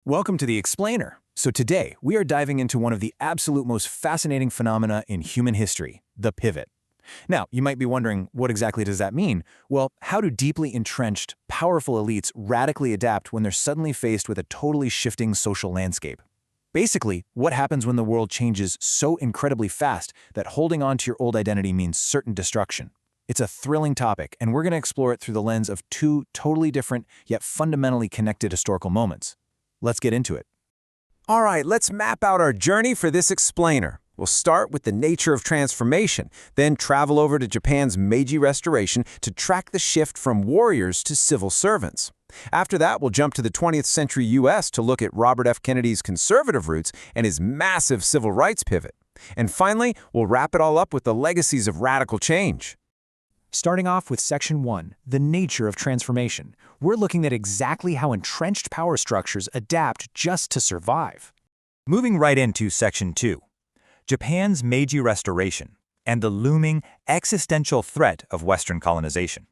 Welcome to The Explainer. So today, we are diving into one of the absolute most fascinating phenomena in human history, the pivot. Now, you might be wondering, what exactly does that mean? Well, how do deeply entrenched, powerful elites radically adapt when they're suddenly faced with a totally shifting social landscape? Basically, what happens when the world changes so incredibly fast that holding on to your old identity means certain destruction? It's a thrilling topic, and we're going to explore it through the lens of two totally different, yet fundamentally connected historical moments. Let's get into it. All right, let's map out our journey for this explainer. We'll start with the nature of transformation, then travel over to Japan's Meiji Restoration to track the shift from warriors to civil servants. After that, we'll jump to the 20th century U.S. to look at Robert F. Kennedy's conservative roots and his massive civil rights pivot. And finally, we'll wrap it all up with the legacies of radical change. Starting off with Section 1, the nature of transformation, we're looking at exactly how entrenched power structures adapt just to survive. Moving right into Section 2, Japan's Meiji Restoration and the looming existential threat of Western colonization.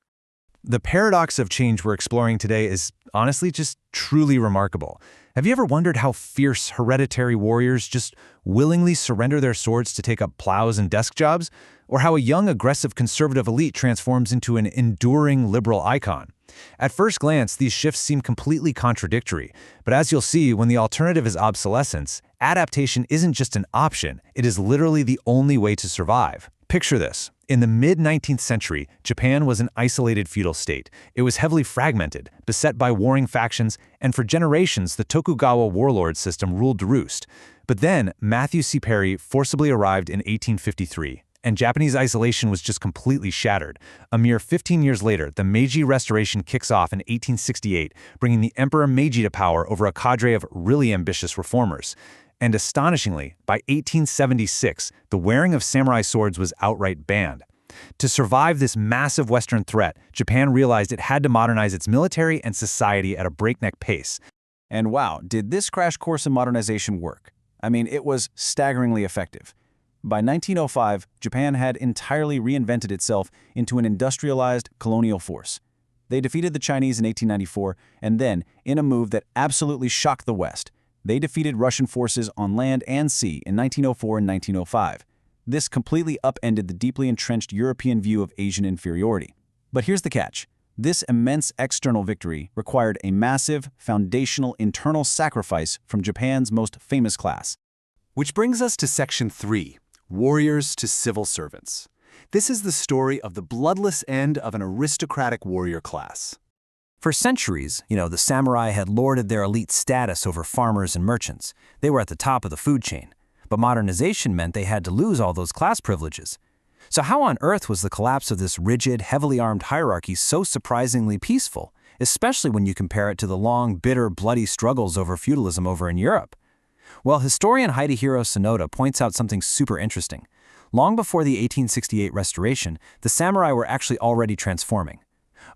The paradox of change we're exploring today is honestly just truly remarkable. Have you ever wondered how fierce hereditary warriors just willingly surrender their swords to take up plows and desk jobs? Or how a young, aggressive conservative elite transforms into an enduring liberal icon? At first glance, these shifts seem completely contradictory, but as you'll see, when the alternative is obsolescence, adaptation isn't just an option, it is literally the only way to survive. Picture this. In the mid-19th century, Japan was an isolated feudal state. It was heavily fragmented, beset by warring factions, and for generations the Tokugawa warlord system ruled to roost. But then, Matthew C. Perry forcibly arrived in 1853, and Japanese isolation was just completely shattered. A mere 15 years later, the Meiji Restoration kicks off in 1868, bringing the Emperor Meiji to power over a cadre of really ambitious reformers. And astonishingly, by 1876, the wearing of samurai swords was outright banned. To survive this massive Western threat, Japan realized it had to modernize its military and society at a breakneck pace. And wow, did this crash course in modernization work? I mean, it was staggeringly effective. By 1905, Japan had entirely reinvented itself into an industrialized colonial force. They defeated the Chinese in 1894, and then, in a move that absolutely shocked the West, they defeated Russian forces on land and sea in 1904 and 1905. This completely upended the deeply entrenched European view of Asian inferiority. But here's the catch. This immense external victory required a massive, foundational internal sacrifice from Japan's most famous class. Which brings us to Section 3, Warriors to Civil Servants. This is the story of the bloodless end of an aristocratic warrior class. For centuries, the samurai had lorded their elite status over farmers and merchants. They were at the top of the food chain. But modernization meant they had to lose all those class privileges. So how on earth was the collapse of this rigid, heavily armed hierarchy so surprisingly peaceful, especially when you compare it to the long, bitter, bloody struggles over feudalism over in Europe? Well, historian Hidehiro Sonoda points out something super interesting. Long before the 1868 restoration, the samurai were actually already transforming.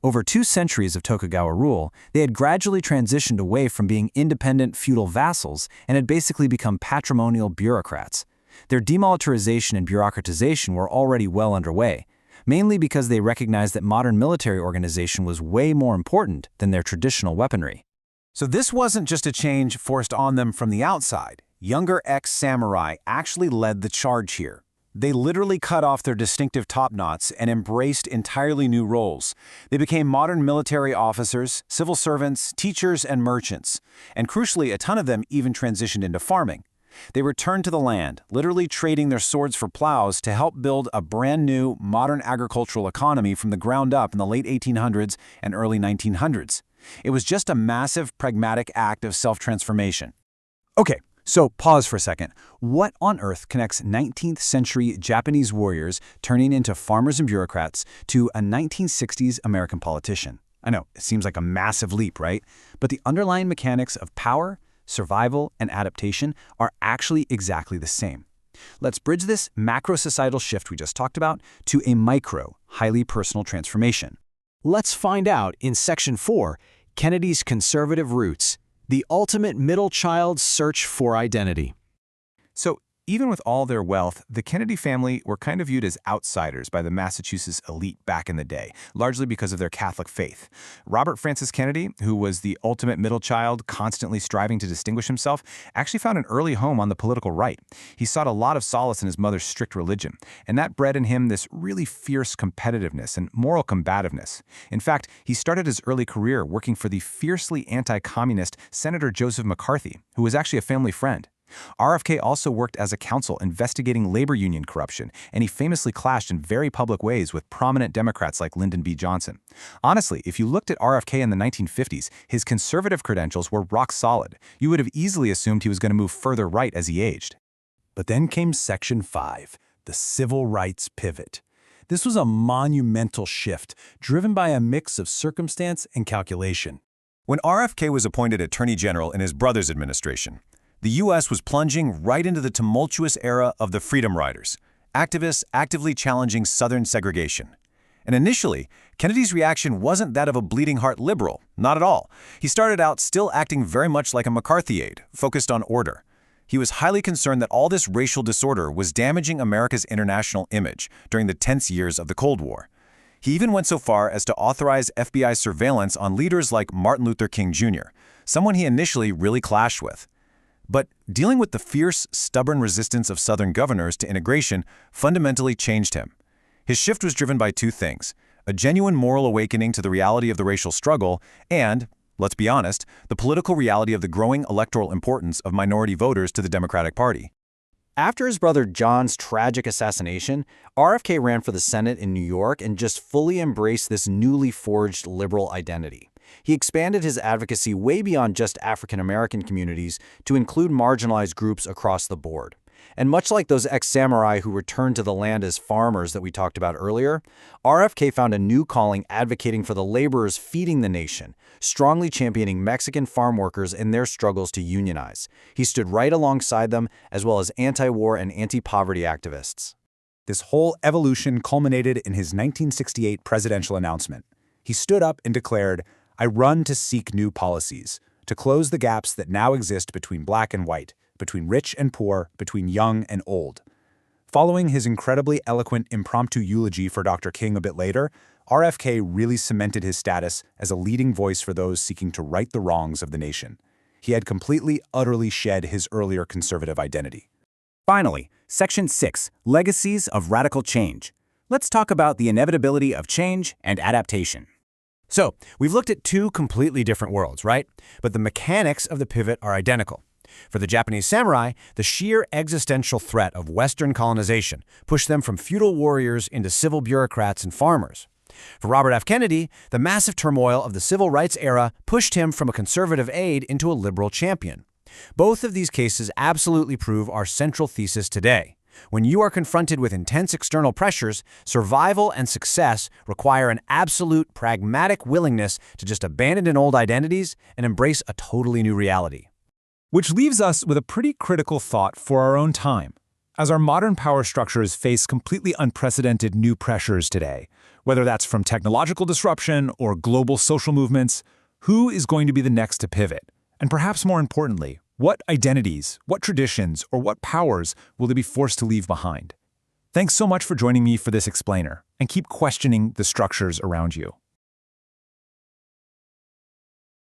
Over 2 centuries of Tokugawa rule, they had gradually transitioned away from being independent feudal vassals and had basically become patrimonial bureaucrats. Their demilitarization and bureaucratization were already well underway, mainly because they recognized that modern military organization was way more important than their traditional weaponry. So this wasn't just a change forced on them from the outside. Younger ex-samurai actually led the charge here. They literally cut off their distinctive top knots and embraced entirely new roles. They became modern military officers, civil servants, teachers, and merchants. And crucially, a ton of them even transitioned into farming. They returned to the land, literally trading their swords for plows to help build a brand new, modern agricultural economy from the ground up in the late 1800s and early 1900s. It was just a massive, pragmatic act of self-transformation. Okay, so pause for a second. What on earth connects 19th century Japanese warriors turning into farmers and bureaucrats to a 1960s American politician? I know, it seems like a massive leap, right? But the underlying mechanics of power, survival, and adaptation are actually exactly the same. Let's bridge this macro-societal shift we just talked about to a micro, highly personal transformation. Let's find out in Section 4, Kennedy's conservative roots, the ultimate middle child's search for identity. So Even with all their wealth, the Kennedy family were kind of viewed as outsiders by the Massachusetts elite back in the day, largely because of their Catholic faith. Robert Francis Kennedy, who was the ultimate middle child, constantly striving to distinguish himself, actually found an early home on the political right. He sought a lot of solace in his mother's strict religion, and that bred in him this really fierce competitiveness and moral combativeness. In fact, he started his early career working for the fiercely anti-communist Senator Joseph McCarthy, who was actually a family friend. RFK also worked as a counsel investigating labor union corruption, and he famously clashed in very public ways with prominent Democrats like Lyndon B. Johnson. Honestly, if you looked at RFK in the 1950s, his conservative credentials were rock solid. You would have easily assumed he was going to move further right as he aged. But then came Section 5, the civil rights pivot. This was a monumental shift, driven by a mix of circumstance and calculation. When RFK was appointed Attorney General in his brother's administration, the U.S. was plunging right into the tumultuous era of the Freedom Riders, activists actively challenging Southern segregation. And initially, Kennedy's reaction wasn't that of a bleeding-heart liberal, not at all. He started out still acting very much like a McCarthy aide, focused on order. He was highly concerned that all this racial disorder was damaging America's international image during the tense years of the Cold War. He even went so far as to authorize FBI surveillance on leaders like Martin Luther King Jr., someone he initially really clashed with. But dealing with the fierce, stubborn resistance of Southern governors to integration fundamentally changed him. His shift was driven by two things: a genuine moral awakening to the reality of the racial struggle and, let's be honest, the political reality of the growing electoral importance of minority voters to the Democratic Party. After his brother John's tragic assassination, RFK ran for the Senate in New York and just fully embraced this newly forged liberal identity. He expanded his advocacy way beyond just African-American communities to include marginalized groups across the board. And much like those ex-samurai who returned to the land as farmers that we talked about earlier, RFK found a new calling advocating for the laborers feeding the nation, strongly championing Mexican farm workers in their struggles to unionize. He stood right alongside them, as well as anti-war and anti-poverty activists. This whole evolution culminated in his 1968 presidential announcement. He stood up and declared, "I run to seek new policies, to close the gaps that now exist between black and white, between rich and poor, between young and old." Following his incredibly eloquent impromptu eulogy for Dr. King a bit later, RFK really cemented his status as a leading voice for those seeking to right the wrongs of the nation. He had completely, utterly shed his earlier conservative identity. Finally, Section 6, Legacies of Radical Change. Let's talk about the inevitability of change and adaptation. So, we've looked at two completely different worlds, right? But the mechanics of the pivot are identical. For the Japanese samurai, the sheer existential threat of Western colonization pushed them from feudal warriors into civil bureaucrats and farmers. For Robert F. Kennedy, the massive turmoil of the civil rights era pushed him from a conservative aide into a liberal champion. Both of these cases absolutely prove our central thesis today. When you are confronted with intense external pressures, survival and success require an absolute pragmatic willingness to just abandon old identities and embrace a totally new reality. Which leaves us with a pretty critical thought for our own time. As our modern power structures face completely unprecedented new pressures today, whether that's from technological disruption or global social movements, who is going to be the next to pivot? And perhaps more importantly, what identities, what traditions, or what powers will they be forced to leave behind? Thanks so much for joining me for this explainer, and keep questioning the structures around you.